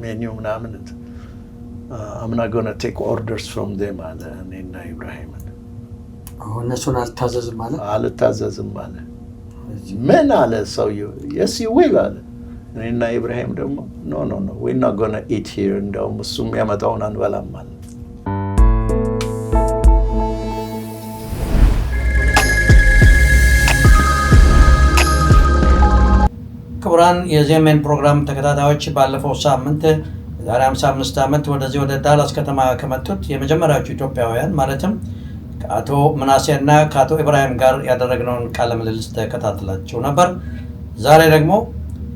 menu ምናምን I'm not going to take orders from them አለ እኔና ኢብራሂም እነሱን አልታዘዝም አለ ምን አለ ሰውየው yes you will አለ እኔና ኢብራሂም ደግሞ no we're not going to eat here እንደውም እሱም ያመጣውን አንበላም አለ ክቡራን የዜሜን ፕሮግራም ተከታታዮች ባለፈው ሳምንት ዛሬ 55 ዓመት ወደ ዳላስ ከተማ ከመጡት የመጀመሪያዎቹ ኢትዮጵያውያን ማለትም ከአቶ ምናሴና ከአቶ ኢብራሂም ጋር ያደረግነውን ቃለ ምልልስ ተከታትላችሁ ነበር። ዛሬ ደግሞ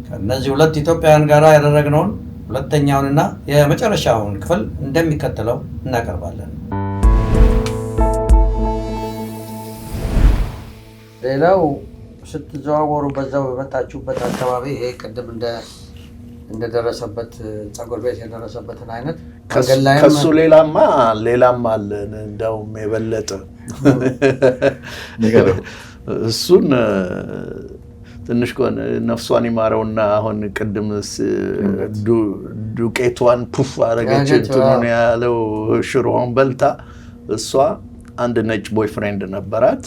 ከነዚህ ሁለት ኢትዮጵያውያን ጋር ያደረግነውን ሁለተኛውንና የመጨረሻውን ክፍል እንደሚከተለው እናቀርባለን። ሌላው ስትዘዋወሩ በዛው በመጣችሁበት አካባቢ ይሄ ቀደም እንደደረሰበት ጸጉር ቤት የደረሰበትን አይነት ከሱ ሌላም አለ እንደውም የበለጠ እሱን ትንሽ ቆን ነፍሷን ይማረውና አሁን ቀደም ዱቄቷን ፑፍ አረጋች እንትኑን ያለው ሽሮውን በልታ እሷ አንድ ነጭ ቦይፍሬንድ ነበራት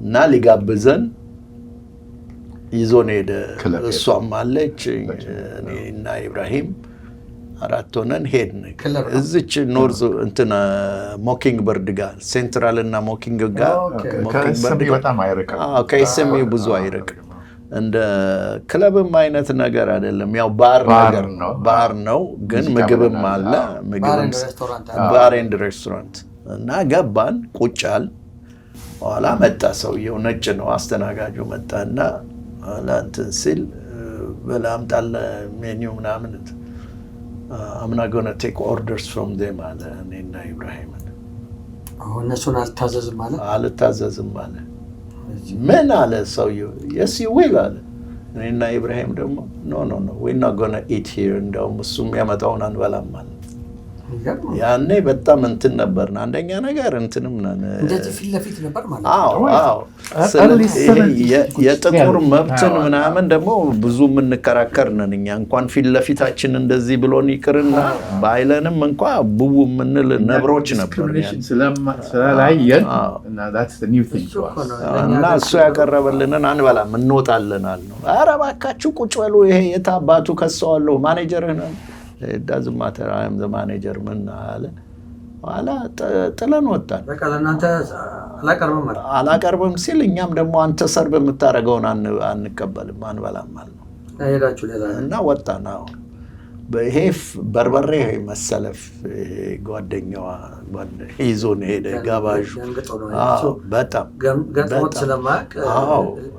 እና ሊጋብዘን ይዞን ሄደ እሷም አለች እኔና ኢብራሂም አራት ሆነን ሄድን እዚች ኖርዝ እንትና ሞኪንግ በርድ ጋር ሴንትራል እና ሞኪንግ ጋር ሞኪንግ በርድ በጣም አይርቅም ከኤስኤምዩ ብዙ አይርቅም እንደ ክለብም አይነት ነገር አይደለም ያው ባር ነው ግን ምግብም አለ ባር ኤንድ ሬስቶራንት እና ገባን ቁጫል ኋላ መጣ ሰውየው ነጭ ነው አስተናጋጁ መጣና ለአንተን ሲል በላምጣለ ሜኒው ምናምን I'm not going to take orders from them አለ እኔና ኢብራሂም እነሱን አልታዘዝም አለ ምን አለ ሰውየው yes you will አለ እኔና ኢብራሂም ደግሞ no we're not going to eat here እንደውም እሱም ያመጣውን አንበላም አለ ያኔ በጣም እንትን ነበርና አንደኛ ነገር እንትንም እንደዚህ ፊት ለፊት ነበር ማለት አዎ የጥቁር መብትን ምናምን ደግሞ ብዙ የምንከራከር ነን እኛ እንኳን ፊት ለፊታችን እንደዚህ ብሎን ይቅርና ባይለንም እንኳን ቡቡ የምንል ነብሮች ነበር ስለላየን እና that's the new thing እና እሱ ያቀረበልንን አንበላም እንወጣለን አልነው ኧረ እባካችሁ ቁጭ በሉ ይሄ የታባቱ ከሰዋለሁ ማኔጀር ነው It doesn't matter I am the manager ምን አለ ዋላ ጥለን ወጣን በቃ ለእናንተ አላቀርብም ሲል እኛም ደግሞ አንተ ሰርብ የምታረገውን አንቀበልም አንበላም ማለት ነው ሄዳችሁ ሌላ እና ወጣን አሁን በይሄ በርበሬ መሰለፍ ጓደኛዋ ይዞን ሄደ ጋባዡ በጣም ገጥሞት ስለማቅ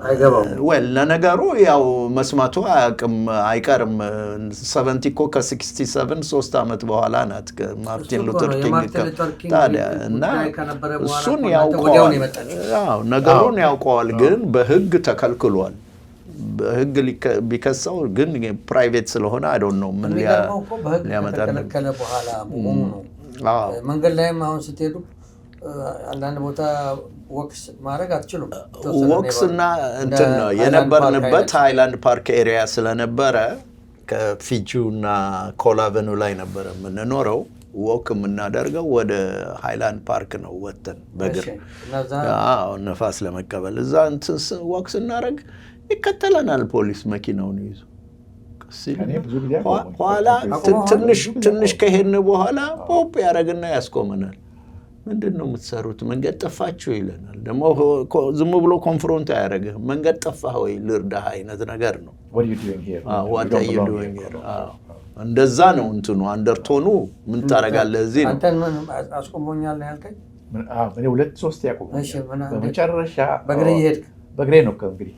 አይገባው ወይ ለነገሩ ያው መስማቱ አይቀርም 70 እኮ ከ67 3 አመት በኋላ ናት ማርቲን ሉተር ኪንግ ታዲያ እና እሱን ያውቀዋል ያው ነገሩን ያውቀዋል ግን በህግ ተከልክሏል በህግ ቢከሰው ግን ፕራይቬት ስለሆነ I don't know ምን ሊያመጣ ተከለከለ በኋላ ነው መንገድ ላይም አሁን ስትሄዱ አንዳንድ ቦታ ወክስ ማድረግ አትችሉም ወክስና እንትን ነው የነበርንበት ሃይላንድ ፓርክ ኤሪያ ስለነበረ ከፊጁና ኮላቨኑ ላይ ነበር የምንኖረው ወክ የምናደርገው ወደ ሃይላንድ ፓርክ ነው ወጥተን በእግር ነፋስ ለመቀበል እዛ እንትን ወክስ እናደርግ ይከተለናል ፖሊስ መኪናውን ይዞ ኋላ ትንሽ ከሄድን በኋላ ፖፕ ያረግና ያስቆመናል ምንድነው የምትሰሩት መንገድ ጠፋችሁ ይለናል ደግሞ ዝም ብሎ ኮንፍሮንት አያረግም መንገድ ጠፋህ ወይ ልርዳህ አይነት ነገር ነው what are you doing here እንደዛ ነው እንትኑ አንደርቶኑ ምን ታረጋለህ እዚህ ነው አንተን አስቆሞኛል ያልከኝ እኔ 2-3 ያቆም በመጨረሻ በግሬ ነው እንግዲህ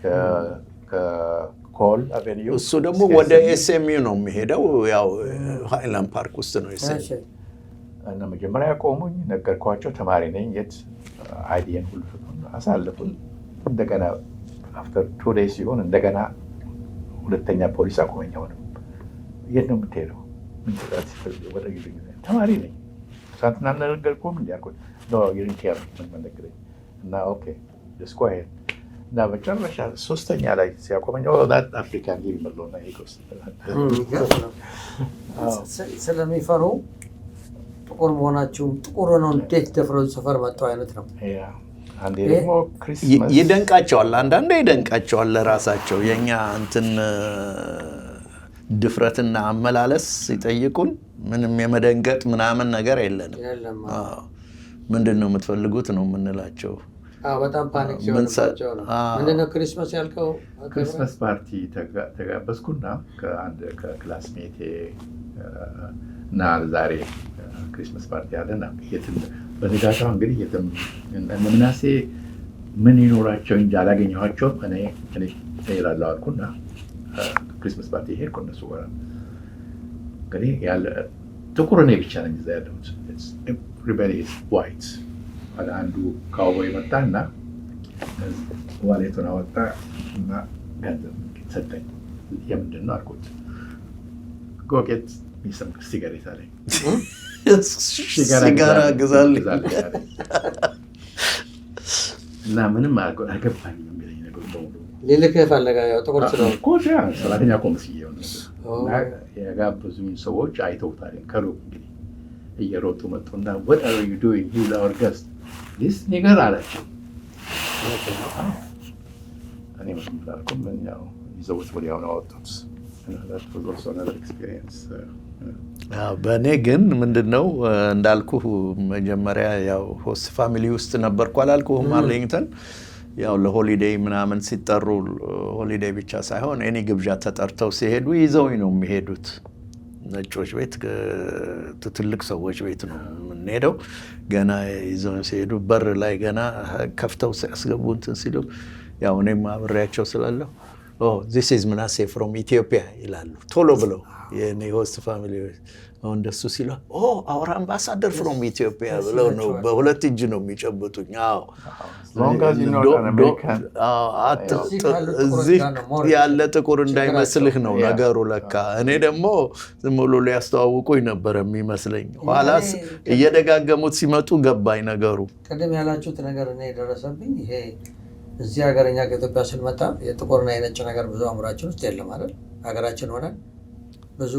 ከኮል አቬኒው እሱ ደግሞ ወደ ኤስኤምዩ ነው የሚሄደው ያው ሃይላንድ ፓርክ ውስጥ ነው ኤስኤምዩ እና መጀመሪያ ያቆሙኝ ነገርኳቸው ተማሪ ነኝ የት አይዲን ሁሉ አሳልፉን እንደገና after 2 days ሲሆን እንደገና ሁለተኛ ፖሊስ አቆመኝ ሆነ የት ነው የምትሄደው ወደ ግቢ ተማሪ ነኝ ሳንትና ነገርኩም እንዲያቆም ነው የሪንቲያ ምን ነገረኝ እና ኦኬ just go ahead እና መጨረሻ ሶስተኛ ላይ ሲያቆመኝ አፍሪካን ይመለውና ይቆስ ስለሚፈሩ ጥቁር መሆናችሁም ጥቁር ነው እንዴት ደፍረው ሰፈር መጥተው አይነት ነው። አንዴ ደግሞ ክሪስማስ ይደንቃቸዋል፣ አንዳንዴ ይደንቃቸዋል ለራሳቸው የኛ እንትን ድፍረትና አመላለስ ሲጠይቁን ምንም የመደንገጥ ምናምን ነገር የለንም። ምንድነው የምትፈልጉት ነው የምንላቸው። በጣም ፓኒክ ሲሆንባቸው ነው። ምንድነው ክሪስማስ ያልከው? ክሪስማስ ፓርቲ ተጋበዝኩና ከክላስሜቴ እና ዛሬ ክሪስማስ ፓርቲ አለና በነጋታው እንግዲህ ምናሴ ምን ይኖራቸው እንጂ አላገኘኋቸውም። እኔ እሄዳለሁ አልኩና ክሪስማስ ፓርቲ ሄድኩ እነሱ ጋር። እንግዲህ ያለ ጥቁር እኔ ብቻ ነኝ እዛ ያለሁት። everybody is white። አንዱ ካውቦይ መጣና ዋሌቱን አወጣ እና ገንዘብ ሰጠኝ። የምንድን ነው አልኩት። go get me some cigarette አለኝ። ሲጋራ ግዛልኝ እና ምንም አልገባኝም የሚለኝ ነገር በሙሉ ልልክህ ፈለጋ ያው ጥቁር ስለሆነ እኮ ሰራተኛ ኮሚስዬው ነው እና የጋበዙኝ ሰዎች አይተውታል። ከሩቅ እንግዲህ እየሮጡ መጡና what are you doing here our guest this nigger አላቸው። እኔ ምንም አላልኩም። ያው ይዘውት ወዲያው ነው አወጡት። that was also another experience። በእኔ ግን ምንድነው እንዳልኩህ መጀመሪያ ያው ሆስት ፋሚሊ ውስጥ ነበርኩ አላልኩህም? አርሊንግተን ያው ለሆሊዴይ ምናምን ሲጠሩ ሆሊዴይ ብቻ ሳይሆን እኔ ግብዣ ተጠርተው ሲሄዱ ይዘውኝ ነው የሚሄዱት። ነጮች ቤት ትልቅ ሰዎች ቤት ነው የምንሄደው። ገና ይዘውኝ ሲሄዱ በር ላይ ገና ከፍተው ሲያስገቡ እንትን ሲሉ ያው እኔም አብሬያቸው ስላለሁ this is ምናሴ from Ethiopia ይላሉ ቶሎ ብለው የኔ ሆስት ፋሚሊ አሁን እንደሱ ሲሉ our ambassador from Ethiopia ብለው ነው በሁለት እጅ ነው የሚጨብጡኝ። እዚህ ያለ ጥቁር እንዳይመስልህ ነው ነገሩ ለካ። እኔ ደግሞ ዝም ብሎ ሊያስተዋውቁኝ ነበር የሚመስለኝ። ኋላስ እየደጋገሙት ሲመጡ ገባኝ ነገሩ። ቀደም ያላችሁት ነገር እኔ ደረሰብኝ። ይሄ እዚህ ሀገርኛ ከኢትዮጵያ ስንመጣ የጥቁርና የነጭ ነገር ብዙ አእምሯችን ውስጥ የለም አይደል? ሀገራችን ሆነን ብዙ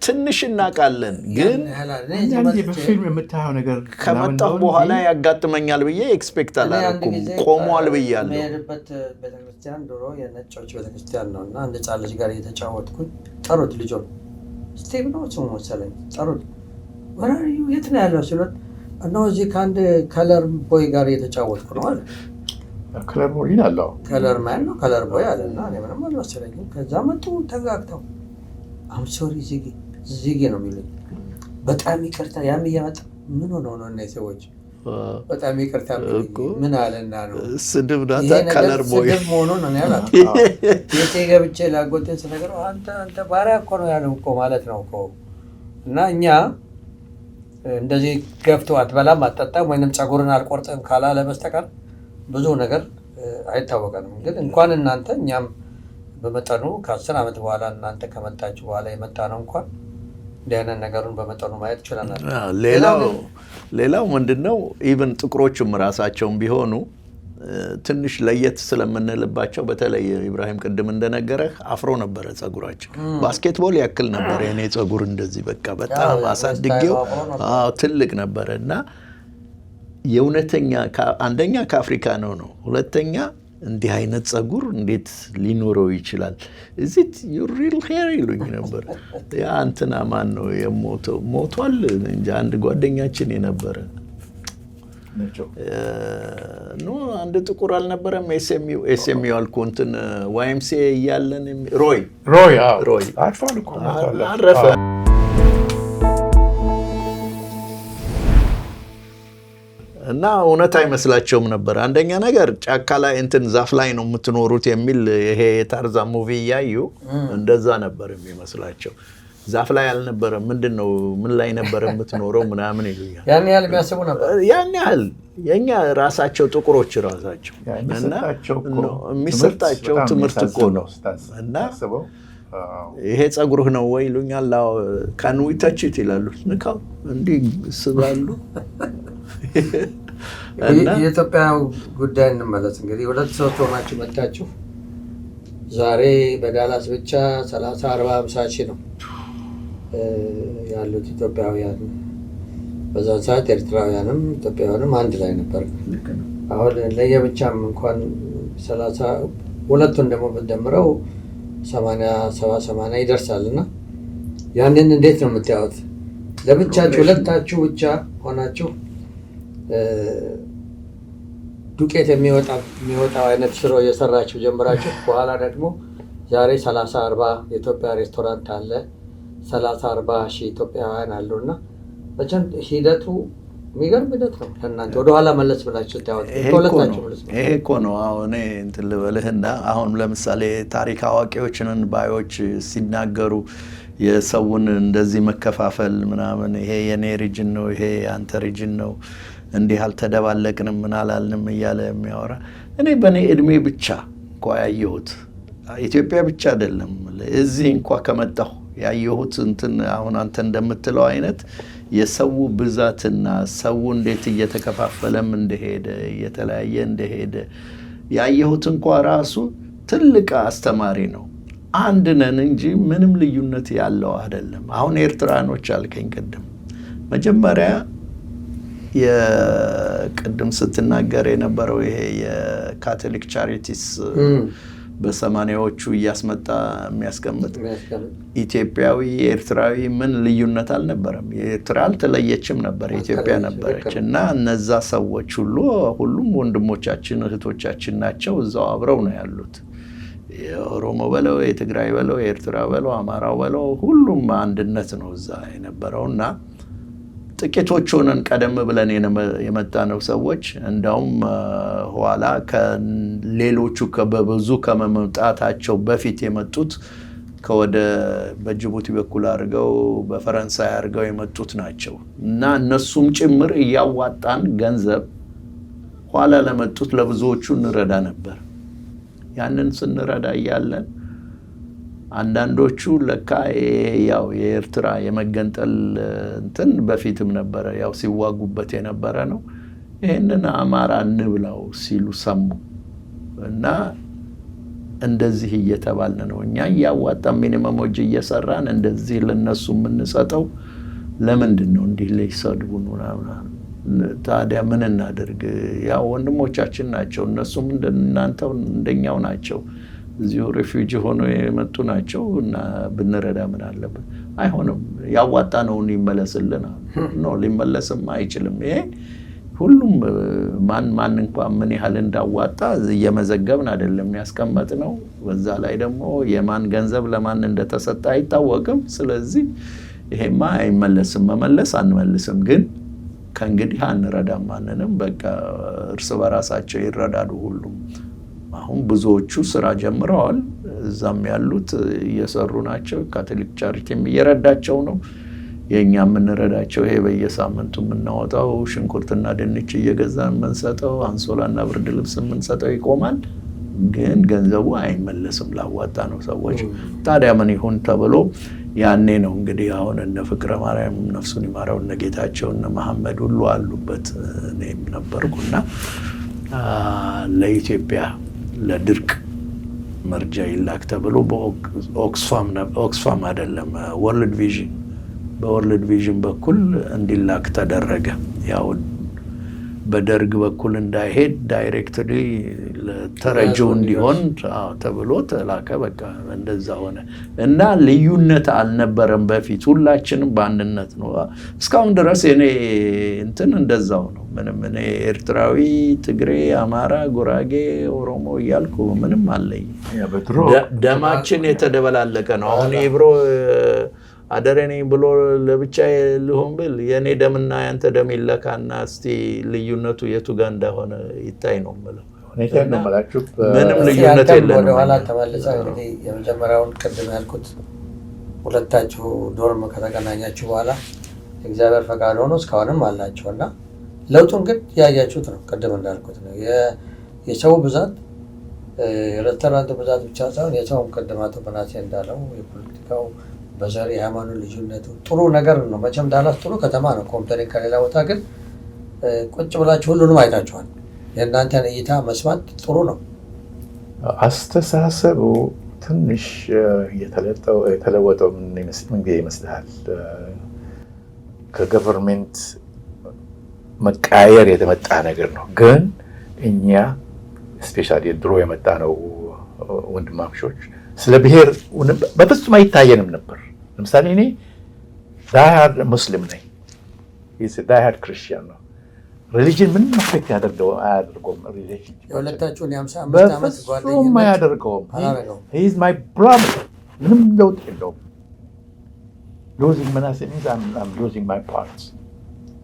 ትንሽ እናውቃለን፣ ግን በፊልም የምታየው ነገር ከመጣሁ በኋላ ያጋጥመኛል ብዬ ኤክስፔክት አላደረኩም። ቆሟል ብያለሁ። የሄድበት ቤተክርስቲያን ድሮ የነጮች ቤተክርስቲያን ነው እና አንድ ሕፃን ልጅ ጋር እየተጫወትኩኝ ጠሩት። ልጆን ስቴቭ ነው ስሙ መሰለኝ። ጠሩት የት ነው ያለው ሲሉት እነሆ እዚህ ከአንድ ከለር ቦይ ጋር እየተጫወትኩ ነው አለ። ከለር ቦይ ይላል። ከለር ማን ነው ከለር ቦይ አለና እኔ ምንም አልመሰለኝም። ከዛ መጡ ተጋግተው አምሶሪ ዚጊ ነው የሚሉኝ። በጣም ይቅርታ ያም እየመጣ ምን ሆነው ነው እነዚህ ሰዎች በጣም ይቅርታ ምን አለና ነው ስድብ ዳታ ከለር ቦይ ስድብ መሆኑን ነው ያለው። የቴ ገብቼ ላጎቴን ስነግረው አንተ ባሪያ እኮ ነው ያለው እኮ ማለት ነው እኮ። እና እኛ እንደዚህ ገብቶ አትበላም አትጠጣም ወይንም ፀጉርን አልቆርጥም ካላለ በስተቀር ብዙ ነገር አይታወቀንም። ግን እንኳን እናንተ እኛም በመጠኑ ከ10 ዓመት በኋላ እናንተ ከመጣችሁ በኋላ የመጣ ነው እንኳን እንዲያንን ነገሩን በመጠኑ ማየት ይችላል። ሌላው ምንድነው ኢቭን ጥቁሮቹም ራሳቸውም ቢሆኑ ትንሽ ለየት ስለምንልባቸው በተለይ ኢብራሂም ቅድም እንደነገረህ አፍሮ ነበረ ፀጉራችን። ባስኬትቦል ያክል ነበር የኔ ፀጉር እንደዚህ በቃ በጣም አሳድጌው ትልቅ ነበረ እና የእውነተኛ አንደኛ ከአፍሪካ ነው ሁለተኛ እንዲህ አይነት ፀጉር እንዴት ሊኖረው ይችላል? እዚት your real hair ይሉኝ ነበር። ያ እንትና ማን ነው የሞተው? ሞቷል እንጂ አንድ ጓደኛችን የነበረ ነው። አንድ ጥቁር አልነበረም? ኤስኤምዩ አልኩ እንትን YMCA እያለን ሮይ አረፈ። እና እውነት አይመስላቸውም ነበር። አንደኛ ነገር ጫካ ላይ እንትን ዛፍ ላይ ነው የምትኖሩት የሚል ይሄ የታርዛን ሙቪ እያዩ እንደዛ ነበር የሚመስላቸው። ዛፍ ላይ አልነበረም። ምንድነው ምን ላይ ነበር የምትኖረው ምናምን ይሉኛል። ያን ያህል የሚያስቡ ነበር። ያን ያህል የኛ ራሳቸው ጥቁሮች ራሳቸው እና የሚሰጣቸው ትምህርት እኮ ነው። እና ይሄ ፀጉርህ ነው ወይ ይሉኛል። ካን ዊ ታች ኢት ይላሉ። ንካው እንዲህ ስባሉ የኢትዮጵያ ጉዳይ እንመለስ። እንግዲህ 2-3 ሆናችሁ መጣችሁ። ዛሬ በዳላስ ብቻ 30፣ 40፣ 50 ሺህ ነው ያሉት ኢትዮጵያውያን። በዛን ሰዓት ኤርትራውያንም ኢትዮጵያውያንም አንድ ላይ ነበር። አሁን ለየብቻም እንኳን 30 ሁለቱን ደግሞ ብትደምረው 80 ይደርሳል። እና ያንን እንዴት ነው የምታዩት? ለብቻችሁ ሁለታችሁ ብቻ ሆናችሁ ዱቄት የሚወጣው አይነት ሽሮ እየሰራችሁ ጀምራችሁ በኋላ ደግሞ ዛሬ 30-40 የኢትዮጵያ ሬስቶራንት አለ፣ 30-40 ሺህ ኢትዮጵያውያን አሉ። እና መቼም ሂደቱ የሚገርም ሂደት ነው። ለእናንተ ወደኋላ መለስ ብላችሁ ታዩት። ይሄ እኮ ነው አሁን እንትን ልበልህና አሁን ለምሳሌ ታሪክ አዋቂዎችን ባዮች ሲናገሩ የሰውን እንደዚህ መከፋፈል ምናምን ይሄ የኔ ሪጅን ነው ይሄ አንተ ሪጅን ነው እንዲህ አልተደባለቅንም ምን አላልንም እያለ የሚያወራ እኔ በእኔ እድሜ ብቻ እንኳ ያየሁት ኢትዮጵያ ብቻ አይደለም እዚህ እንኳ ከመጣሁ ያየሁት እንትን አሁን አንተ እንደምትለው አይነት የሰው ብዛትና ሰው እንዴት እየተከፋፈለም እንደሄደ እየተለያየ እንደሄደ ያየሁት እንኳ ራሱ ትልቅ አስተማሪ ነው። አንድ ነን እንጂ ምንም ልዩነት ያለው አይደለም። አሁን ኤርትራኖች አልከኝ ቅድም መጀመሪያ የቅድም ስትናገር የነበረው ይሄ የካቶሊክ ቻሪቲስ በ80ዎቹ እያስመጣ የሚያስቀምጥ ኢትዮጵያዊ ኤርትራዊ ምን ልዩነት አልነበረም። ኤርትራ አልተለየችም ነበር፣ ኢትዮጵያ ነበረች። እና እነዛ ሰዎች ሁሉም ወንድሞቻችን እህቶቻችን ናቸው። እዛው አብረው ነው ያሉት። የኦሮሞ በለው የትግራይ በለው የኤርትራ በለው አማራው በለው ሁሉም አንድነት ነው እዛ የነበረውና ጥቂቶች ሆነን ቀደም ብለን የመጣነው ሰዎች እንደውም ኋላ ከሌሎቹ በብዙ ከመምጣታቸው በፊት የመጡት ከወደ በጅቡቲ በኩል አድርገው በፈረንሳይ አድርገው የመጡት ናቸው እና እነሱም ጭምር እያዋጣን ገንዘብ ኋላ ለመጡት ለብዙዎቹ እንረዳ ነበር። ያንን ስንረዳ እያለን አንዳንዶቹ ለካ ያው የኤርትራ የመገንጠል እንትን በፊትም ነበረ ያው ሲዋጉበት የነበረ ነው። ይሄንን አማራ እንብላው ሲሉ ሰሙ እና እንደዚህ እየተባልን ነው እኛ ያዋጣን ሚኒመም ወጅ እየሰራን እንደዚህ ለነሱ የምንሰጠው ለምንድን ነው እንዲህ ለይሰድቡን ምናምን? ታዲያ ምን እናደርግ? ያው ወንድሞቻችን ናቸው እነሱም እንደናንተው እንደኛው ናቸው። እዚሁ ሪፊውጂ ሆኖ የመጡ ናቸው እና ብንረዳ ምን አለበት? አይሆንም ያዋጣነውን ይመለስልን ነው። ሊመለስም አይችልም። ይሄ ሁሉም ማን እንኳን ምን ያህል እንዳዋጣ እየመዘገብን አይደለም ያስቀመጥነው። በዛ ላይ ደግሞ የማን ገንዘብ ለማን እንደተሰጠ አይታወቅም። ስለዚህ ይሄማ አይመለስም። መመለስ አንመልስም፣ ግን ከእንግዲህ አንረዳም ማንንም። በቃ እርስ በራሳቸው ይረዳዱ ሁሉም። አሁን ብዙዎቹ ስራ ጀምረዋል። እዛም ያሉት እየሰሩ ናቸው። ካቶሊክ ቻሪቲም እየረዳቸው ነው። የኛ የምንረዳቸው ይሄ በየሳምንቱ የምናወጣው ሽንኩርትና ድንች እየገዛን የምንሰጠው አንሶላና ብርድ ልብስ የምንሰጠው ይቆማል፣ ግን ገንዘቡ አይመለስም ላዋጣ ነው ሰዎች። ታዲያ ምን ይሁን ተብሎ ያኔ ነው እንግዲህ አሁን እነ ፍቅረ ማርያም ነፍሱን ይማረው እነ ጌታቸው እነ መሐመድ ሁሉ አሉበት። እኔም ነበርኩና ለኢትዮጵያ ለድርቅ መርጃ ይላክ ተብሎ በኦክስፋም አይደለም በወርልድ ቪዥን በኩል እንዲላክ ተደረገ። ያው በደርግ በኩል እንዳይሄድ ዳይሬክትሊ ለተረጂው እንዲሆን ተብሎ ተላከ። በቃ እንደዛ ሆነ እና ልዩነት አልነበረም በፊት። ሁላችንም በአንድነት ነው እስካሁን ድረስ። እኔ እንትን እንደዛው ነው። ምንም እኔ ኤርትራዊ፣ ትግሬ፣ አማራ፣ ጉራጌ፣ ኦሮሞ እያልኩ ምንም አለኝ። ደማችን የተደበላለቀ ነው። አሁን ኢብሮ አደረኔ ብሎ ለብቻ ልሆን ብል የኔ ደምና ያንተ ደም ይለካና እስቲ ልዩነቱ የቱ ጋር እንደሆነ ይታይ ነው ማለት ነው። ምንም ልዩነት የለም። ወደ ኋላ ተመልሰን እንግዲህ የመጀመሪያውን ቅድም ያልኩት ሁለታችሁ ዶርም ከተገናኛችሁ በኋላ እግዚአብሔር ፈቃድ ሆኖ እስካሁንም አላችሁና ለውጡን ግን ያያችሁት ነው። ቅድም እንዳልኩት ነው የሰው ብዛት የሬስቶራንቱ ብዛት ብቻ ሳይሆን የሰውም ቅድም አቶ በናሴ እንዳለው የፖለቲካው በዘር የሃይማኖት ልዩነቱ ጥሩ ነገር ነው። መቼም ዳላስ ጥሩ ከተማ ነው ኮምፔሪንግ ከሌላ ቦታ። ግን ቁጭ ብላችሁ ሁሉንም አይታችኋል። የእናንተን እይታ መስማት ጥሩ ነው። አስተሳሰቡ ትንሽ የተለወጠው ምን ጊዜ ይመስልሃል? ከገቨርንሜንት መቃየር የተመጣ ነገር ነው። ግን እኛ ስፔሻሊ ድሮ የመጣ ነው ወንድማምሾች ስለ ብሔር በፍጹም አይታየንም ነበር። ለምሳሌ እኔ ዳይሃርድ ሙስሊም ነኝ፣ ዳይሃርድ ክርስቲያን ነው። ሪሊጅን ምንም አፌክት አያደርገውም። ሪሌሽን የሁለታችሁን የ55 ዓመት በፍጹም አያደርገውም። he is my brother። ምንም ለውጥ የለውም። losing መናሴ means I'm losing my parts።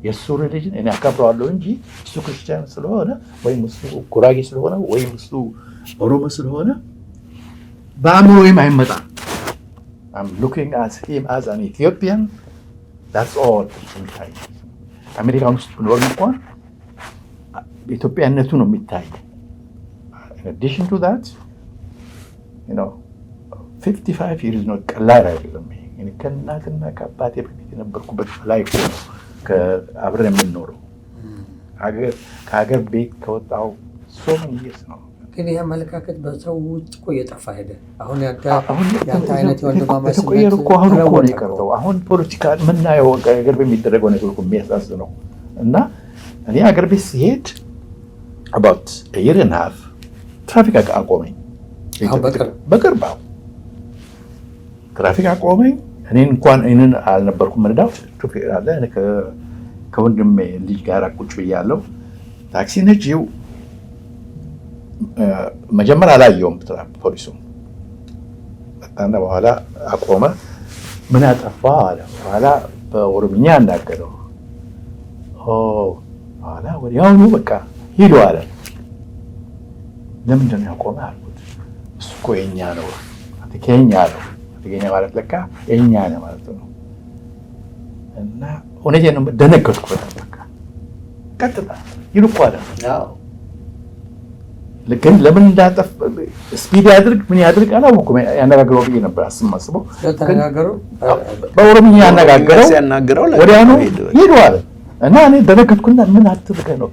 የእሱ ሪሊጅን እኔ አከብረዋለሁ እንጂ እሱ ክርስቲያን ስለሆነ ወይም እሱ ጉራጌ ስለሆነ ወይም እሱ ኦሮሞ ስለሆነ በአእምሮዬም አይመጣም። I'm looking at him as an Ethiopian. That's all። አሜሪካን ውስጥ ብኖር እንኳን ኢትዮጵያነቱ ነው የሚታይ። In addition to that, 55 years ነው ቀላል አይደለም። እኔ ከእናትና ከአባቴ በፊት የነበርኩበት ላይ ነው አብረን የምንኖረው። ከሀገር ቤት ከወጣሁ so many years ነው። ግን ይህ አመለካከት በሰው ውስጥ እኮ እየጠፋ ሄደ። አሁን ያንተ አይነት የወንድማማች ተቆየር እኮ አሁን እኮ ነው የቀረው። አሁን ፖለቲካ የምናየው ሀገር በሚደረገው ነገር እኮ የሚያሳዝነው እና እኔ ሀገር ቤት ሲሄድ about a year and a half ትራፊክ አቆመኝ። በቅርብ ትራፊክ አቆመኝ። እኔ እንኳን እኔን አልነበርኩም ምንዳው ሹፌር አለ። እኔ ከወንድሜ ልጅ ጋር ቁጭ ብያለሁ። ታክሲ ነጂው መጀመሪያ አላየውም ፖሊሱ። በጣም በኋላ አቆመ። ምን አጠፋ አለ። በኋላ በኦሮምኛ አናገረው። በኋላ ወዲያውኑ በቃ ሂዱ አለ። ለምንድን ነው ያቆመ አልኩት። እሱ እኮ የኛ ነው አትከኛ ነው። አትከኛ ማለት ለካ የኛ ነው ማለት ነው። እና እውነቴን ነው ደነገጥኩ። በቃ ቀጥታ ሂዱ እኮ አለ። ግን ለምን እንዳጠፍ ስፒድ ያድርግ ምን ያድርግ አላወኩም። ያነጋግረው ብዬ ነበር አስማስበው። በኦሮምኛ ያነጋግረው ወዲያውኑ ሂዱ አለ። እና እኔ ደነገጥኩና ምን አትልከ ነው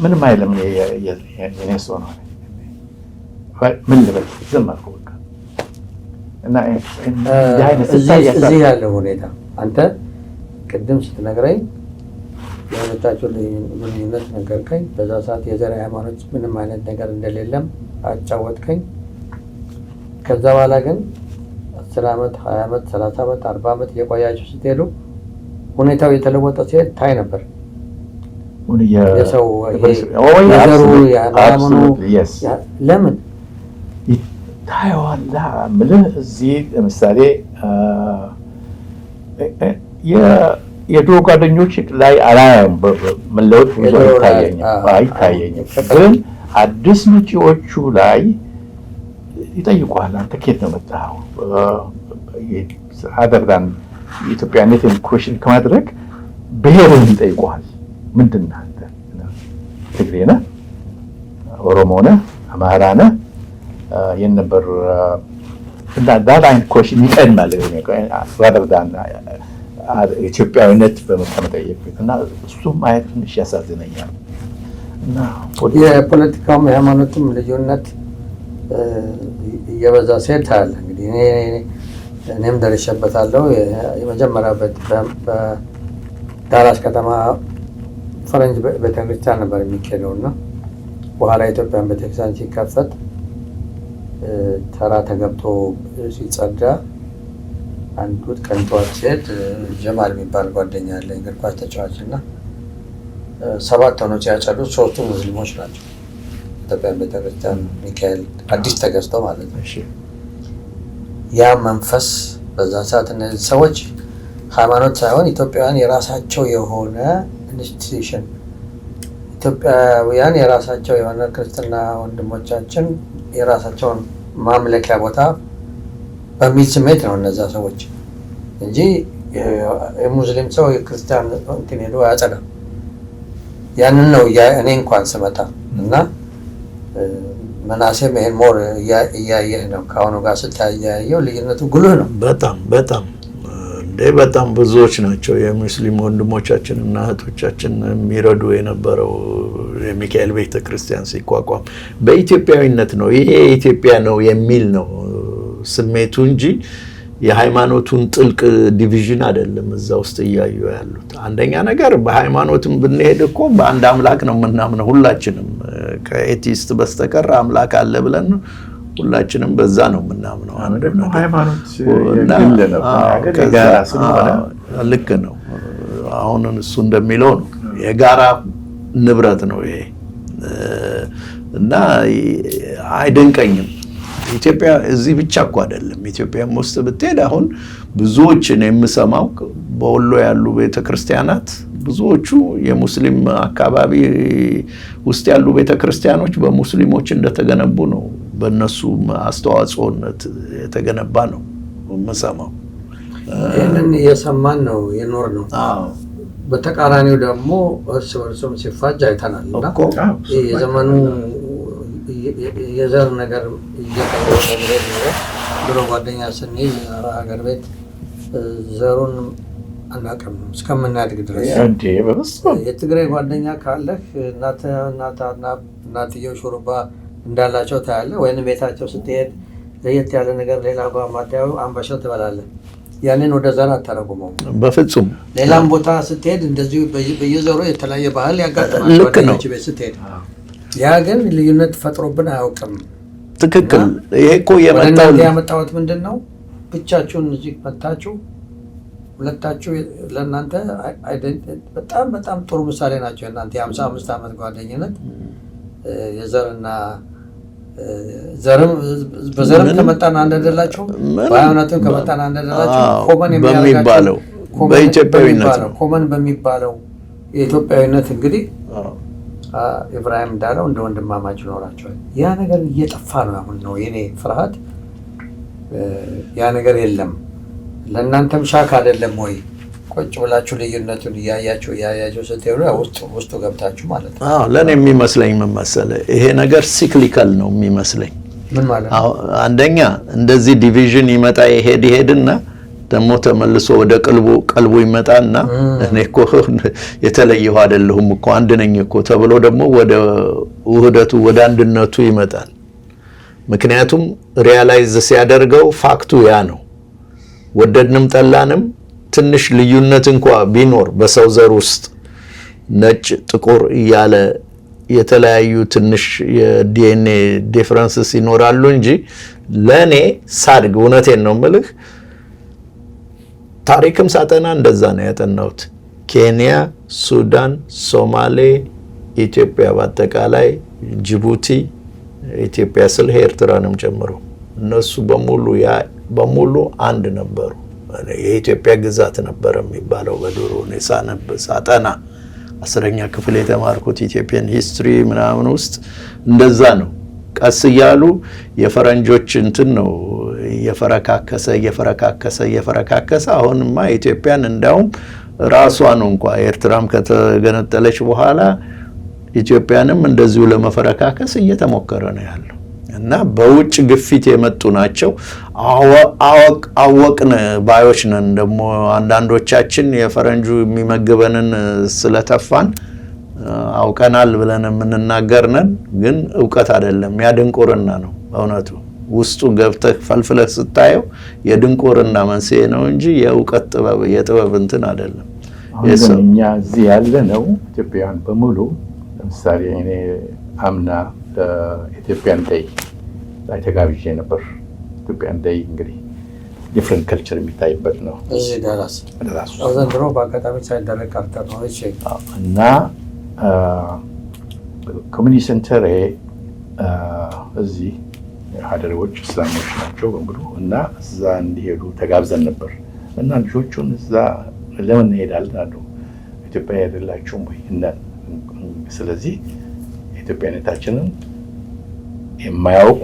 ምንም አይልም የኔ ሰው ነው ምን ልበል ዝም አልኩ በቃ። እና እዚህ ያለው ሁኔታ አንተ ቅድም ስትነግረኝ የሁለታቸው ግንኙነት ነገርከኝ። በዛ ሰዓት የዘር ሃይማኖት ምንም አይነት ነገር እንደሌለም አጫወትከኝ። ከዛ በኋላ ግን 10 ዓመት 20 ዓመት 30 ዓመት 40 ዓመት እየቆያችሁ ስትሄዱ ሁኔታው የተለወጠ ሲሄድ ታይ ነበር። የሰው የዘሩ የሃይማኖቱ ለምን ታየዋላ ምልህ እዚህ ለምሳሌ የድሮ ጓደኞች ላይ አላየም መለወጥ ብዙ አይታየኝም። ግን አዲስ መጪዎቹ ላይ ይጠይቋል። አንተ ከየት ነው መጣኸው? አደርዳን ኢትዮጵያነትን ኩዌሽን ከማድረግ ብሔርን ይጠይቋል። ምንድን ነህ አንተ? ትግሬ ነህ? ኦሮሞ ነህ? አማራ ነህ? የት ነበር? ዳት አይነት ኩዌሽን ይቀድማል አደርዳን ኢትዮጵያዊነት በመጠየቅ እና እሱም ማየት ትንሽ ያሳዝነኛል። እና የፖለቲካውም የሃይማኖትም ልዩነት እየበዛ ሲሄድ ታያለህ። እንግዲህ እኔም ደርሼበታለሁ። የመጀመሪያ በዳላስ ከተማ ፈረንጅ ቤተክርስቲያን ነበር የሚካሄደው እና በኋላ ኢትዮጵያን ቤተክርስቲያን ሲከፈት ተራ ተገብቶ ሲጸዳ አንዱ ቀንቷት ሴት ጀማል የሚባል ጓደኛ አለ እግር ኳስ ተጫዋች እና 7 ሆነው ሲያጨዱት 3ቱ ሙስሊሞች ናቸው። ኢትዮጵያ ቤተክርስቲያን ሚካኤል አዲስ ተገዝተው ማለት ነው። ያ መንፈስ በዛ ሰዓት እነዚህ ሰዎች ሃይማኖት ሳይሆን ኢትዮጵያውያን የራሳቸው የሆነ ኢንስቲትዩሽን፣ ኢትዮጵያውያን የራሳቸው የሆነ ክርስትና ወንድሞቻችን የራሳቸውን ማምለኪያ ቦታ በሚል ስሜት ነው እነዛ ሰዎች እንጂ የሙስሊም ሰው የክርስቲያን እንትን ሄዶ አያጸዳም። ያንን ነው እኔ እንኳን ስመጣ እና መናሴም ይሄን ሞር እያየህ ነው ከአሁኑ ጋር ስታያየው ልዩነቱ ጉልህ ነው። በጣም በጣም ብዙዎች ናቸው የሙስሊም ወንድሞቻችንና እህቶቻችን የሚረዱ የነበረው የሚካኤል ቤተክርስቲያን ሲቋቋም በኢትዮጵያዊነት ነው። ይሄ ኢትዮጵያ ነው የሚል ነው ስሜቱ እንጂ የሃይማኖቱን ጥልቅ ዲቪዥን አይደለም እዛ ውስጥ እያዩ ያሉት። አንደኛ ነገር በሃይማኖትም ብንሄድ እኮ በአንድ አምላክ ነው የምናምነው ሁላችንም፣ ከኤቲስት በስተቀር አምላክ አለ ብለን ሁላችንም በዛ ነው የምናምነው። አንድ ነው ሃይማኖት ልክ ነው። አሁን እሱ እንደሚለው ነው የጋራ ንብረት ነው ይሄ እና አይደንቀኝም። ኢትዮጵያ እዚህ ብቻ እኮ አይደለም። ኢትዮጵያም ውስጥ ብትሄድ አሁን ብዙዎችን የምሰማው በወሎ ያሉ ቤተክርስቲያናት ብዙዎቹ የሙስሊም አካባቢ ውስጥ ያሉ ቤተክርስቲያኖች በሙስሊሞች እንደተገነቡ ነው፣ በእነሱ አስተዋጽኦነት የተገነባ ነው የምሰማው። ይህንን እየሰማን ነው የኖር ነው። በተቃራኒው ደግሞ እርስ በርሱም ሲፋጅ አይተናል እና የዘመኑ የዘር ነገር እየቀረበ ነገር ድሮ ጓደኛ ስንይዝ ሀገር ቤት ዘሩን አናውቅም እስከምናድግ ድረስ። የትግራይ ጓደኛ ካለህ እናትየው ሹሩባ እንዳላቸው ታያለህ፣ ወይም ቤታቸው ስትሄድ ለየት ያለ ነገር ሌላ ጋር ማታየው አንበሻ ትበላለህ። ያንን ወደ ዘር አታረጉመው በፍጹም። ሌላም ቦታ ስትሄድ እንደዚሁ በየዘሩ የተለያየ ባህል ያጋጥማል ጓደኞች ቤት ስትሄድ። ያ ግን ልዩነት ፈጥሮብን አያውቅም። ትክክል። ይሄ እኮ ያመጣሁት ምንድን ነው? ብቻችሁን እዚህ መታችሁ ሁለታችሁ ለእናንተ በጣም በጣም ጥሩ ምሳሌ ናቸው። እናንተ የ55 ዓመት ጓደኝነት የዘርና በዘርም ከመጣን አንድ አይደላችሁ፣ በሃይማኖትም ከመጣን አንድ አይደላችሁ። ኮመን በሚባለው በኢትዮጵያዊነት ነው። ኮመን በሚባለው የኢትዮጵያዊነት እንግዲህ ኢብራሂም እንዳለው እንደ ወንድማማች ኖራቸዋል። ያ ነገር እየጠፋ ነው አሁን ነው የኔ ፍርሃት። ያ ነገር የለም። ለእናንተም ሻክ አይደለም ወይ? ቁጭ ብላችሁ ልዩነቱን እያያችሁ ስትሄዱ ውስጡ ገብታችሁ ማለት ነው። ለእኔ የሚመስለኝ ምን መሰለህ፣ ይሄ ነገር ሲክሊካል ነው የሚመስለኝ። ምን ማለት ነው? አንደኛ እንደዚህ ዲቪዥን ይመጣ ይሄድና ደግሞ ተመልሶ ወደ ቀልቡ ይመጣና እኔ እኮ የተለየሁ አይደለሁም እኮ አንድ ነኝ እኮ ተብሎ ደግሞ ወደ ውህደቱ ወደ አንድነቱ ይመጣል። ምክንያቱም ሪያላይዝ ሲያደርገው ፋክቱ ያ ነው። ወደድንም ጠላንም ትንሽ ልዩነት እንኳ ቢኖር በሰው ዘር ውስጥ ነጭ ጥቁር እያለ የተለያዩ ትንሽ የዲኤንኤ ዲፍረንስስ ይኖራሉ እንጂ ለእኔ ሳድግ እውነቴን ነው የምልህ፣ ታሪክም ሳጠና እንደዛ ነው ያጠናሁት። ኬንያ፣ ሱዳን፣ ሶማሌ፣ ኢትዮጵያ በአጠቃላይ ጅቡቲ፣ ኢትዮጵያ ስል ኤርትራንም ጨምሮ እነሱ በሙሉ አንድ ነበሩ። የኢትዮጵያ ግዛት ነበር የሚባለው በድሮ ሳጠና 10ኛ ክፍል የተማርኩት ኢትዮጵያን ሂስትሪ ምናምን ውስጥ እንደዛ ነው። ቀስ እያሉ የፈረንጆች እንትን ነው እየፈረካከሰ አሁንማ ኢትዮጵያን እንዳውም ራሷን እንኳን ኤርትራም ከተገነጠለች በኋላ ኢትዮጵያንም እንደዚሁ ለመፈረካከስ እየተሞከረ ነው ያለው እና በውጭ ግፊት የመጡ ናቸው። አወቅን ባዮች ነን ደግሞ አንዳንዶቻችን የፈረንጁ የሚመግበንን ስለተፋን አውቀናል ብለን የምንናገር ነን። ግን እውቀት አይደለም፣ ያድንቁርና ነው በእውነቱ። ውስጡ ገብተህ ፈልፍለህ ስታየው የድንቁርና መንስኤ ነው እንጂ የእውቀት የጥበብ እንትን አይደለም። እኛ እዚህ ያለ ነው ኢትዮጵያውያን በሙሉ ለምሳሌ እኔ አምና ኢትዮጵያን ዴይ ላይ ተጋብዤ ነበር። ኢትዮጵያን ዴይ እንግዲህ ዲፍረንት ከልቸር የሚታይበት ነው። እዚህ ዳላስ ዘንድሮ በአጋጣሚ ሳይደረግ ቀርተን ነው እና ኮሚኒቲ ሴንተር እዚህ ሀደሬዎች እስላሞች ናቸው በሙሉ እና እዛ እንዲሄዱ ተጋብዘን ነበር እና ልጆቹን እዛ ለምን እንሄዳለን አሉ። ኢትዮጵያ አይደላችሁም ወይ? ስለዚህ ኢትዮጵያነታችንን የማያውቁ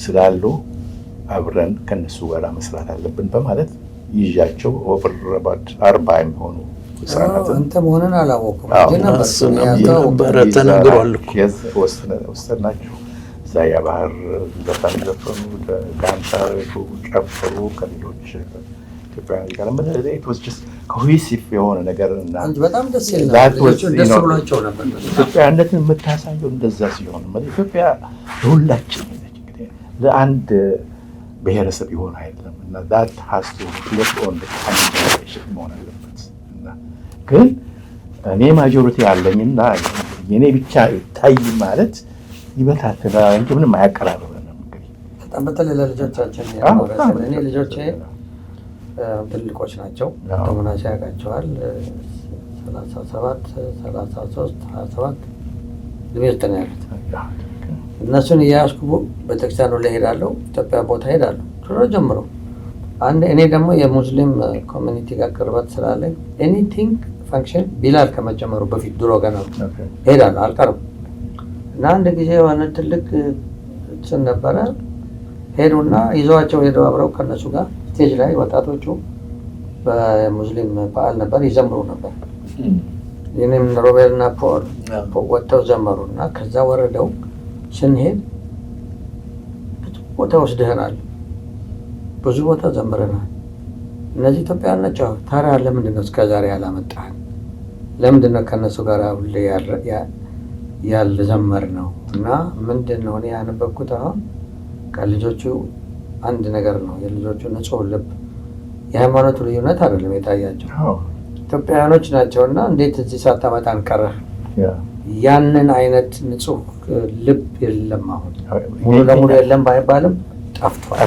ስላሉ አብረን ከነሱ ጋር መስራት አለብን በማለት ይዣቸው ኦቨር 40 የሚሆኑ ህጻናትን አንተ መሆንን አላወኩም ተነግሯል እኮ ወሰድናቸው። እዛ የባህር ዘፈን ዘፈኑ፣ ዳንስ አደረጉ፣ ጨፈሩ ከሌሎች ኢትዮጵያውያን ጋር ምን it was just cohesive የሆነ ነገር እና በጣም ደስ ይላል። ደስ ብሏቸው ነበር። ኢትዮጵያነትን የምታሳየው እንደዛ ሲሆን ኢትዮጵያ ለሁላችን ነች እንግዲህ ለአንድ ብሔረሰብ ይሆን አይደለም እና that has to reflect on the generation መሆን አለበት እና ግን እኔ ማጆሪቲ አለኝና የኔ ብቻ ይታይ ማለት ይበታተናል እንጂ ምንም አያቀራርበንም። እንግዲህ በጣም በተለይ ለልጆቻችን ያወራል። እኔ ልጆቼ ትልቆች ናቸው። ተመናሽ ያጋቸዋል 37 33 27 ልቤት ነው ያሉት። እነሱን እያያዝኩ ቤተክርስቲያኑ ላይ ሄዳለሁ፣ ኢትዮጵያ ቦታ ሄዳለሁ ድሮ ጀምሮ። እኔ ደግሞ የሙስሊም ኮሚኒቲ ጋር ቅርበት ስላለኝ ኤኒቲንግ ፋንክሽን ቢላል ከመጀመሩ በፊት ድሮ ገና ሄዳለሁ፣ አልቀርም። እና አንድ ጊዜ የሆነ ትልቅ እንትን ነበረ፣ ሄዱና ይዘዋቸው ሄደው አብረው ከነሱ ጋር ስቴጅ ላይ ወጣቶቹ በሙስሊም በዓል ነበር ይዘምሩ ነበር። እኔም ሮቤልና ፖል ወጥተው ዘመሩ እና ከዛ ወረደው ስንሄድ ብዙ ቦታ ወስደናል፣ ብዙ ቦታ ዘምረናል። እነዚህ ኢትዮጵያውያን ናቸው። ታዲያ ለምንድን ነው እስከዛሬ ያላመጣን? ለምንድን ነው ከነሱ ጋር ሁሌ ያልዘመር ነው? እና ምንድን ነው እኔ ያነበብኩት አሁን ከልጆቹ አንድ ነገር ነው፣ የልጆቹ ንጹህ ልብ። የሃይማኖቱ ልዩነት አይደለም የታያቸው ኢትዮጵያውያኖች ናቸው። እና እንዴት እዚህ ሳታመጣን ቀረህ? ያንን አይነት ንጹህ ልብ የለም። አሁን ሙሉ ለሙሉ የለም ባይባልም ጠፍቷል።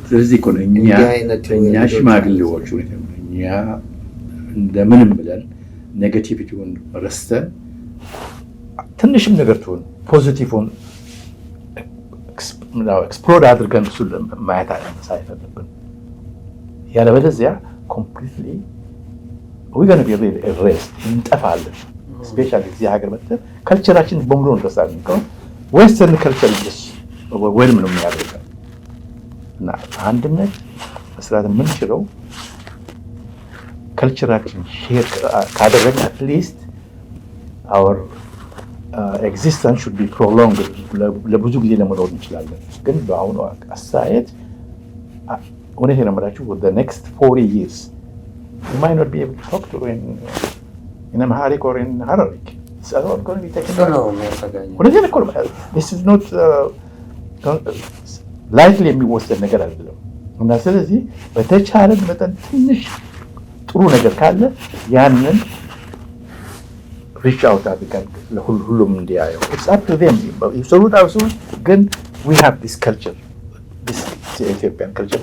ስለዚህ እኮ ነው እኛ ሽማግሌዎቹ እኛ እንደምንም ብለን ኔጌቲቪቲውን ረስተን ትንሽም ነገር ትሆን ፖዚቲቭን ኤክስፕሎር አድርገን እሱ ማየት ሳይፈልብን ያለበለዚያ ኮምፕሊትሊ ዊገን ሬስት እንጠፋለን። ስፔሻሊ እዚህ ሀገር መጥተን ከልቸራችን በሙሉ እንረሳለን። ዌስተርን ከልቸር ወይም ነው የሚያደርገን እና አንድነት መስራት የምንችለው ከልቸራችን ሼር ካደረግን አትሊስት አወር ኤግዚስተንስ ሹድ ቢ ፕሮሎንግ ለብዙ ጊዜ ለመኖር እንችላለን። ግን በአሁኑ አስተያየት እውነቴን ነው የምላችሁ the next 40 years you might not be able to talk to in Amharic or in Arabic. It's all going to be taken away. This is not lightly የሚወሰድ ነገር አይደለም እና ስለዚህ በተቻለን መጠን ትንሽ ጥሩ ነገር ካለ ያንን ሪች አውት አድርገን ለሁሉም እንዲያየው it's up to them ይሰሩት አይሰሩት ግን we have this culture this Ethiopian culture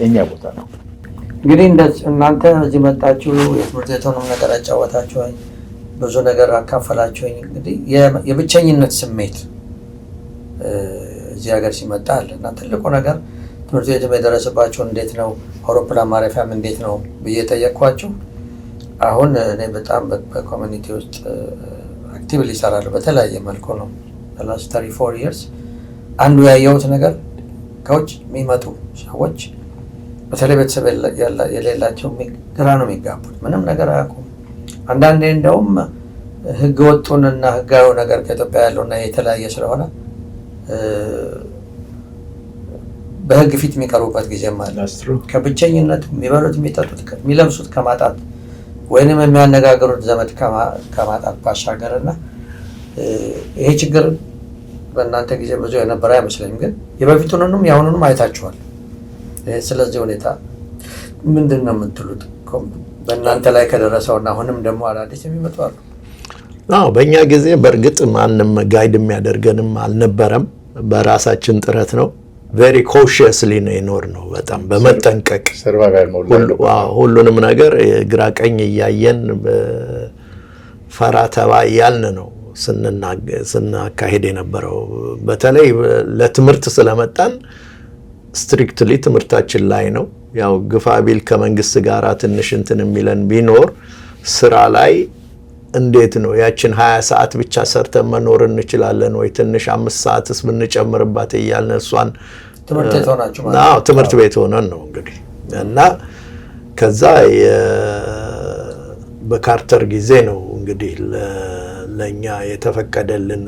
የኛ ቦታ ነው። እንግዲህ እናንተ እዚህ መጣችሁ የትምህርት ቤቱንም ነገር አጫወታችሁኝ፣ ብዙ ነገር አካፈላችሁኝ። እንግዲህ የብቸኝነት ስሜት እዚህ ሀገር ሲመጣ አለ እና ትልቁ ነገር ትምህርት ቤቱም የደረሰባችሁ እንዴት ነው፣ አውሮፕላን ማረፊያም እንዴት ነው ብዬ ጠየቅኳችሁ። አሁን እኔ በጣም በኮሚኒቲ ውስጥ አክቲቭሊ እሰራለሁ በተለያየ መልኩ ነው። ለላስት 34 years አንዱ ያየሁት ነገር ከውጭ የሚመጡ ሰዎች በተለይ ቤተሰብ የሌላቸው ግራ ነው የሚጋቡት፣ ምንም ነገር አያውቁም። አንዳንዴ እንደውም ህገ ወጡንና ህጋዊ ነገር ከኢትዮጵያ ያለውና የተለያየ ስለሆነ በህግ ፊት የሚቀርቡበት ጊዜም አለ። ከብቸኝነት የሚበሉት የሚጠጡት የሚለብሱት ከማጣት ወይንም የሚያነጋግሩት ዘመድ ከማጣት ባሻገርና ይሄ ችግር በእናንተ ጊዜ ብዙ የነበረ አይመስለኝም፣ ግን የበፊቱንም የአሁኑንም አይታችኋል። ስለዚህ ሁኔታ ምንድን ነው የምትሉት? በእናንተ ላይ ከደረሰውና አሁንም ደግሞ አዳዲስ የሚመጡ አሉ? በእኛ ጊዜ በእርግጥ ማንም ጋይድ የሚያደርገንም አልነበረም። በራሳችን ጥረት ነው። ቬሪ ኮሽየስሊ ነው የኖር ነው። በጣም በመጠንቀቅ ሁሉንም ነገር ግራ ቀኝ እያየን ፈራ ተባ እያልን ነው ስናካሄድ የነበረው። በተለይ ለትምህርት ስለመጣን ስትሪክትሊ ትምህርታችን ላይ ነው። ያው ግፋ ቢል ከመንግስት ጋር ትንሽ እንትን የሚለን ቢኖር ስራ ላይ እንዴት ነው ያችን 20 ሰዓት ብቻ ሰርተን መኖር እንችላለን ወይ ትንሽ 5 ሰዓትስ ብንጨምርባት እያልን እሷን ትምህርት ቤት ሆነን ነው እንግዲህ እና ከዛ በካርተር ጊዜ ነው እንግዲህ ለኛ የተፈቀደልን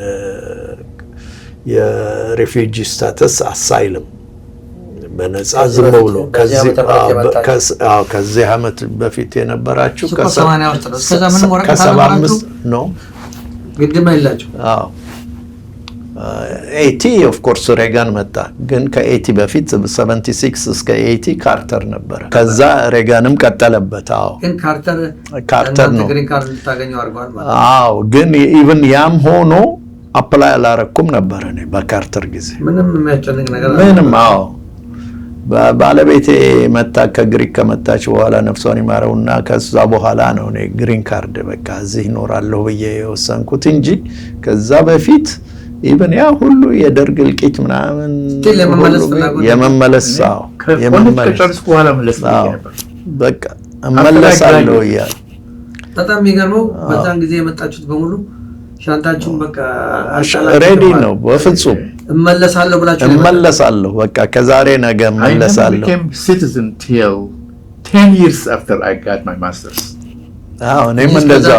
የሪፊውጂ ስታተስ አሳይልም በነፃ ዝም ብሎ ከዚህ ዓመት በፊት የነበራችሁ ከ75 ነው ግድማ ይላችሁ 80 ኦፍ ኮርስ ሬጋን መጣ ግን ከ80 በፊት 76 እስከ 80 ካርተር ነበር ከዛ ሬጋንም ቀጠለበት ግን ካርተር ነው ግሪን ካርድ ታገኙ አርጓል ማለት ግን ኢቭን ያም ሆኖ አፕላይ አላረኩም ነበር እኔ በካርተር ጊዜ ምንም የሚያጨንቅ ነገር ምንም ባለቤቴ መጣ ከግሪክ ከመጣች በኋላ ነፍሷን ይማረውና ከዛ በኋላ ነው እኔ ግሪን ካርድ በቃ እዚህ እኖራለሁ ብዬ ወሰንኩት እንጂ ከዛ በፊት ኢቭን ያ ሁሉ የደርግ ልቂት ምናምን የመመለስ በቃ እመለሳለሁ ያ በጣም የሚገርመው በዛን ጊዜ የመጣችሁት በሙሉ ሻንጣችሁን በቃ ሬዲ ነው በፍጹም እመለሳለሁ ብላችሁ እመለሳለሁ በቃ ከዛሬ ነገ እመለሳለሁ I became citizen till 10 years after I got my master's እኔም እንደዛ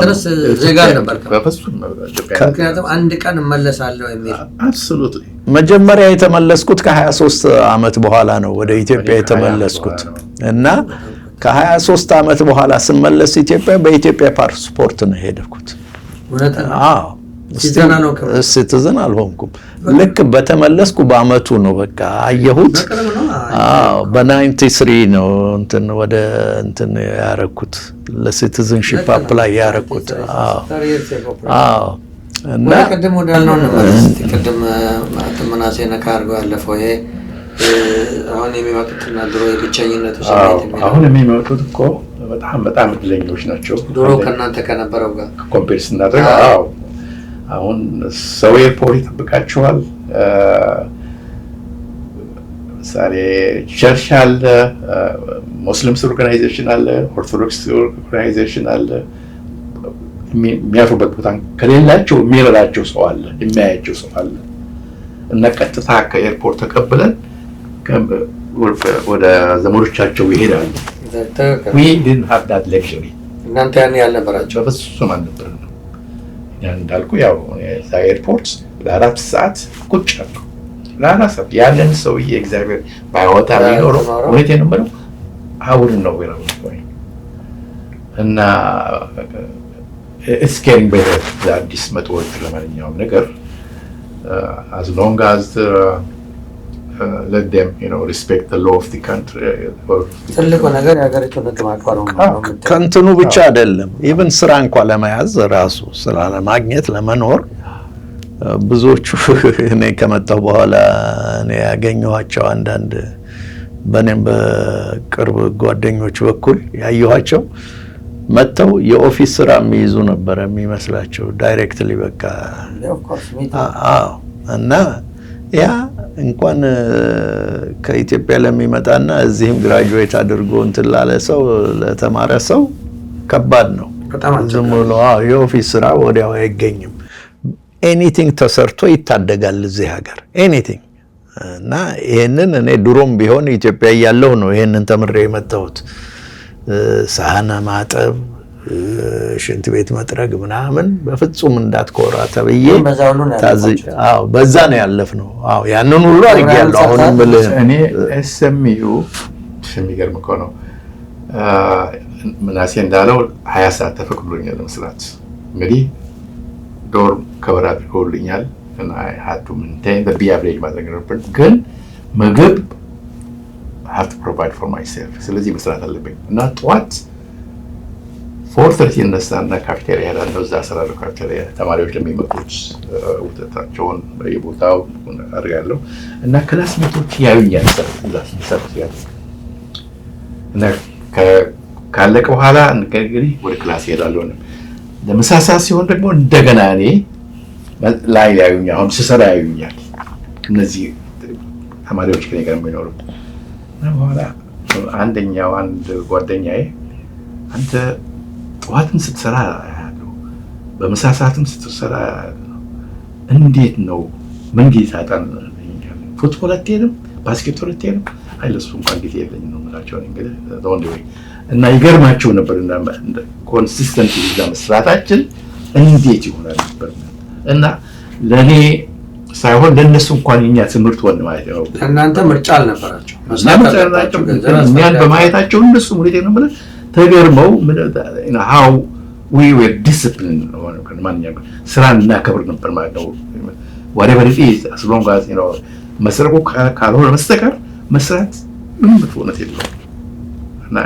ዜጋ ነበር በፍጹም ምክንያቱም አንድ ቀን እመለሳለሁ የሚል absolutely መጀመሪያ የተመለስኩት ከ23 ዓመት በኋላ ነው ወደ ኢትዮጵያ የተመለስኩት እና ከ23 ዓመት በኋላ ስመለስ ኢትዮጵያ በኢትዮጵያ ፓስፖርት ነው ሄድኩት ሲቲዝን አልሆንኩም ልክ በተመለስኩ በአመቱ ነው በቃ አየሁት በ93 ነው እንትን ወደ እንትን ያረኩት ለሲቲዝንሺፕ አፕላይ ያረኩት እና ቀደም ወዳልነው ነው ቀደም ማተመናሴ ነካርገው ያለፈው ይሄ አሁን የሚመጡትና ድሮ የብቸኝነቱ ስሜት አሁን የሚመጡት እኮ በጣም እድለኞች ናቸው ድሮ ከናንተ ከነበረው ጋር ኮምፔር ስናደርግ አሁን ሰው ኤርፖርት ይጠብቃቸዋል ምሳሌ ቸርች አለ ሙስሊምስ ኦርጋናይዜሽን አለ ኦርቶዶክስ ኦርጋናይዜሽን አለ የሚያርፉበት ቦታ ከሌላቸው የሚረዳቸው ሰው አለ የሚያያቸው ሰው አለ እና ቀጥታ ከኤርፖርት ተቀብለን ወደ ዘመዶቻቸው ይሄዳሉ we didn't have that luxury እናንተ ያን ያልነበራችሁ በፍጹም አልነበረም ያን እንዳልኩ ያው ኤርፖርት ለ4 ሰዓት ቁጭ አሉ ለ4 ሰዓት ያንን ሰውዬ እግዚአብሔር ባይወጣ ቢኖረው ወይቴ ነው ማለት አሁን ነው ወራው እና it's getting better that this method ለማንኛውም ነገር as long as let them respect the law of the country ትልቁ ነገር ያገሪቱን ህግ ማክበር ነው ከንትኑ ብቻ አይደለም ኢቭን ስራ እንኳን ለመያዝ ራሱ ስራ ለማግኘት ለመኖር ብዙዎቹ እኔ ከመጣሁ በኋላ እኔ ያገኘኋቸው አንዳንድ በኔም በቅርብ ጓደኞች በኩል ያየኋቸው መተው የኦፊስ ስራ የሚይዙ ነበር የሚመስላቸው ዳይሬክትሊ በቃ እና ያ እንኳን ከኢትዮጵያ ለሚመጣና እዚህም ግራጁዌት አድርጎ እንትን ላለ ሰው ለተማረ ሰው ከባድ ነው ዝም ብሎ የኦፊስ ስራ ወዲያው አይገኝም ኤኒቲንግ ተሰርቶ ይታደጋል እዚህ ሀገር ኤኒቲንግ እና ይሄንን እኔ ድሮም ቢሆን ኢትዮጵያ ያለው ነው ይሄንን ተምሬ የመጣሁት ሳህና ማጠብ ሽንት ቤት መጥረግ ምናምን በፍጹም እንዳትኮራ ተብዬ በዛ ነው ያለፍነው ያንን ሁሉ አድርጌያለሁ አሁንም እኔ SMU የሚገርም እኮ ነው ምናሴ እንዳለው 20 ሰዓት ተፈቅዶልኛል ለመስራት እንግዲህ ዶር ከወራ አድርጎልኛል እና I had to maintain the average ማድረግ ነበር ግን ምግብ I have to provide for myself ስለዚህ መስራት አለብኝ እና ጠዋት 4:30 እነሳና ካፍቴሪያ ያለው እዛ ሰራለው ካፍቴሪያ ተማሪዎች ለሚመጡት ወተታቸውን በየቦታው አድርጋለሁ እና ክላስሜቶች ያዩኛል እዛ ሲሰሩ እና ካለቀ በኋላ እንግዲህ ወደ ክላስ ሄዳለሁ ለምሳሳ ሲሆን ደግሞ እንደገና እኔ ላይ ያዩኛል አሁን ስሰራ ያዩኛል እነዚህ ተማሪዎች ከኔ ጋር የሚኖሩ እና በኋላ አንድ ጓደኛዬ አንተ ጠዋትም ስትሰራ ያለው በመሳሳትም ስትሰራ እንዴት ነው ምን ጊዜታን ፉትቦል አትሄድም ባስኬትቦል አትሄድም አይለሱ እንኳን ጊዜ የለኝም ነው ማለት ነው እንግዲህ ዶንት ዌይ እና ይገርማቸው ነበር እና ኮንሲስተንት መስራታችን እንዴት ይሆናል ነበር እና ለኔ ሳይሆን ለነሱ እንኳን የኛ ትምህርት ሆነ ማለት ነው። እናንተ ምርጫ አልነበራቸው እኛን በማየታቸው እነሱ ሙሉ ነው ማለት ተገርመው how we were disciplined ማንኛውም ስራን እናከብር ነበር ማለት ነው። whatever it is as long as መስረቁ ካልሆነ መስተቀር መስራት ምንም ምትሆነት የለም እና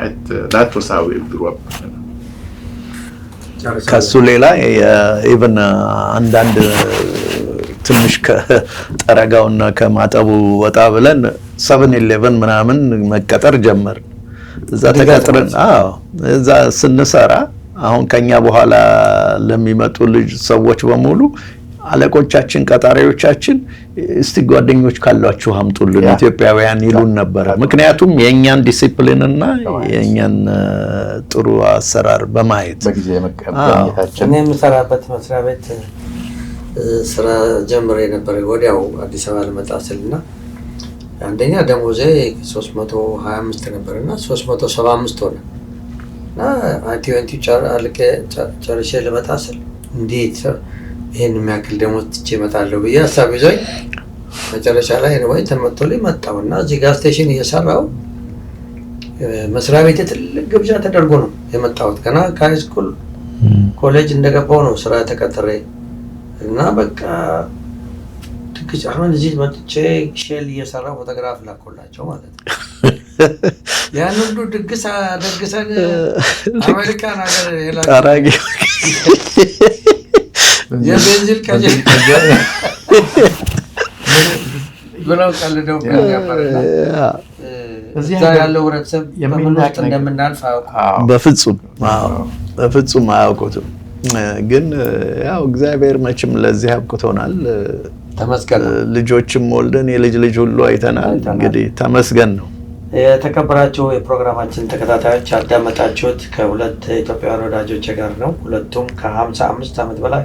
that was how we grew up። ከሱ ሌላ ኢቭን አንዳንድ ትንሽ ከጠረጋውና ከማጠቡ ወጣ ብለን 7-11 ምናምን መቀጠር ጀመር። እዛ ተቀጥረን እዛ ስንሰራ አሁን ከኛ በኋላ ለሚመጡ ልጅ ሰዎች በሙሉ አለቆቻችን ቀጣሪዎቻችን እስቲ ጓደኞች ካሏችሁ አምጡልን ኢትዮጵያውያን ይሉን ነበር። ምክንያቱም የኛን ዲሲፕሊን እና የኛን ጥሩ አሰራር በማየት በጊዜ መቀበያችን እኔ የምሰራበት መስሪያ ቤት ስራ ጀምሬ ነበር። ወዲያው አዲስ አበባ ልመጣ ስልና አንደኛ ደሞዜ 325 ነበርና 375 ሆነ እና አቲዩንቲ ጨርሼ ልመጣ ስል እንዴት ይሄን የሚያክል ደሞዝ ትቼ እመጣለሁ ብዬ ሀሳብ ይዞኝ መጨረሻ ላይ ወይ ተመጥቶልኝ መጣሁና እዚህ ጋር ስቴሽን እየሰራሁ መስሪያ ቤት ትልቅ ግብዣ ተደርጎ ነው የመጣሁት። ገና ከሃይ ስኩል ኮሌጅ እንደገባሁ ነው ስራ ተቀጥሬ እና በቃ ትክክል አሁን እዚህ መጥቼ ሼል እየሰራሁ ፎቶግራፍ ላኮላቸው ማለት ነው። ያን ሁሉ ደግሰን አሜሪካን ሀገር ታራጊ የቤንዚል ብለው ቀልደው ያፈራና እዚህ ያለው ህብረተሰብ የምንወጣ እንደምናልፍ በፍጹም አያውቁትም። ግን ያው እግዚአብሔር መቼም ለዚህ አብቅቶናል። ተመስገን። ልጆችም ወልደን የልጅ ልጅ ሁሉ አይተናል። እንግዲህ ተመስገን ነው። የተከበራችሁ የፕሮግራማችን ተከታታዮች ያዳመጣችሁት ከሁለት ኢትዮጵያውያን ወዳጆች ጋር ነው። ሁለቱም ከ55 ዓመት በላይ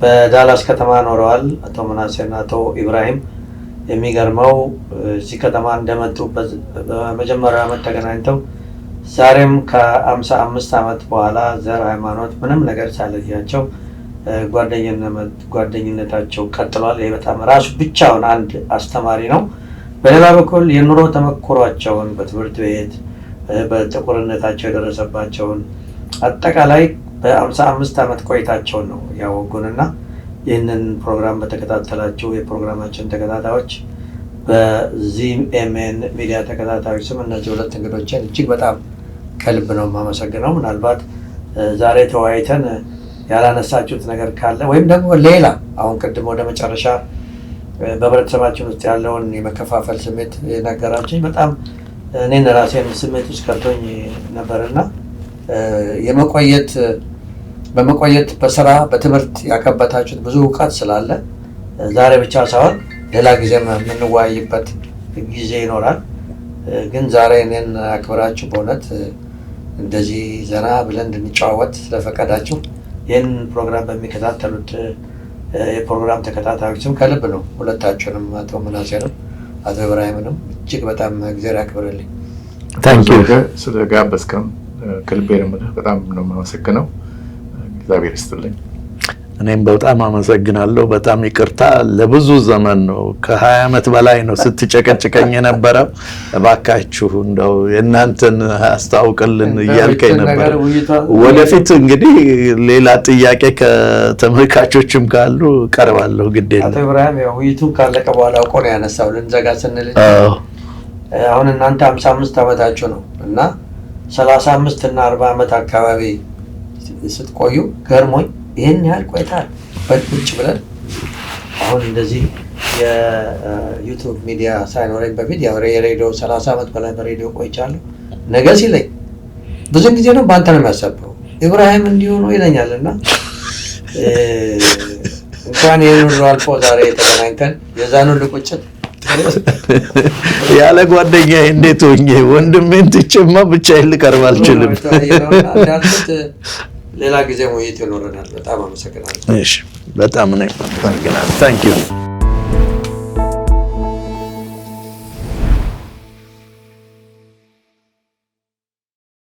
በዳላስ ከተማ ኖረዋል። አቶ ምናሴና አቶ ኢብራሂም። የሚገርመው እዚህ ከተማ እንደመጡ በመጀመሪያው ዓመት ተገናኝተው ዛሬም ከ55 ዓመት በኋላ ዘር፣ ሃይማኖት ምንም ነገር ሳይለያቸው ጓደኝነታቸው ቀጥሏል። ይህ በጣም ራሱ ብቻውን አንድ አስተማሪ ነው። በሌላ በኩል የኑሮ ተመክሯቸውን በትምህርት ቤት በጥቁርነታቸው የደረሰባቸውን አጠቃላይ በ55 ዓመት ቆይታቸውን ነው ያወጉንና ይህንን ፕሮግራም በተከታተላችሁ የፕሮግራማችን ተከታታዮች በዚኤምኤን ሚዲያ ተከታታዮች ስም እነዚህ ሁለት እንግዶችን እጅግ በጣም ከልብ ነው የማመሰግነው። ምናልባት ዛሬ ተወያይተን ያላነሳችሁት ነገር ካለ ወይም ደግሞ ሌላ አሁን ቅድም ወደ መጨረሻ በህብረተሰባችን ውስጥ ያለውን የመከፋፈል ስሜት የነገራችኝ በጣም እኔን ራሴን ስሜት ውስጥ ከቶኝ ነበርና በመቆየት በስራ በትምህርት ያከበታችሁት ብዙ እውቀት ስላለ ዛሬ ብቻ ሳይሆን ሌላ ጊዜ የምንወያይበት ጊዜ ይኖራል። ግን ዛሬ እኔን አክብራችሁ በእውነት እንደዚህ ዘና ብለን እንድንጨዋወት ስለፈቀዳችሁ ይህን ፕሮግራም በሚከታተሉት የፕሮግራም ተከታታዮችም ከልብ ነው ሁለታችሁንም አቶ ምናሴንም አቶ ኢብራሂምንም እጅግ በጣም እግዚአብሔር ያክብርልኝ። ታንኪዩ ስለጋበዝከን ከልቤ ነው በጣም ነው የማመሰግነው። እግዚአብሔር ይስጥልኝ። እኔም በጣም አመሰግናለሁ። በጣም ይቅርታ ለብዙ ዘመን ነው ከ20 ዓመት በላይ ነው ስትጨቀጭቀኝ የነበረው። እባካችሁ እንደው የእናንተን አስተዋውቅልን እያልከኝ ነበር። ወደፊት እንግዲህ ሌላ ጥያቄ ከተመልካቾችም ካሉ ቀርባለሁ። ግዴ ነው። አቶ ኢብራሂም ያው ውይይቱን ካለቀ በኋላ አውቆ ነው ያነሳው ልንዘጋ ስንል አሁን እናንተ 55 ዓመታችሁ ነው እና 35 እና 40 ዓመት አካባቢ ስትቆዩ ገርሞኝ ይሄን ያህል ቆይታል በቁጭ ብለን አሁን እንደዚህ የዩቲዩብ ሚዲያ ሳይኖረኝ በፊት ያው የሬዲዮ 30 ዓመት በላይ በሬዲዮ ቆይቻለሁ። ነገ ሲለኝ ብዙ ጊዜ ነው ባንተ ነው የሚያሰበው ኢብራሂም እንዲሁ ነው ይለኛልና እንኳን ይሄን ሁሉ አልፎ ዛሬ ተገናኝተን የዛን ሁሉ ቁጭት ያለ ጓደኛዬ እንዴት ሆኜ ወንድሜን ትቼማ ብቻዬን ልቀርብ አልችልም። ሌላ ጊዜ ውይይት ይኖረናል። በጣም አመሰግናለሁ። እሺ፣ በጣም ነው። ታንኪዩ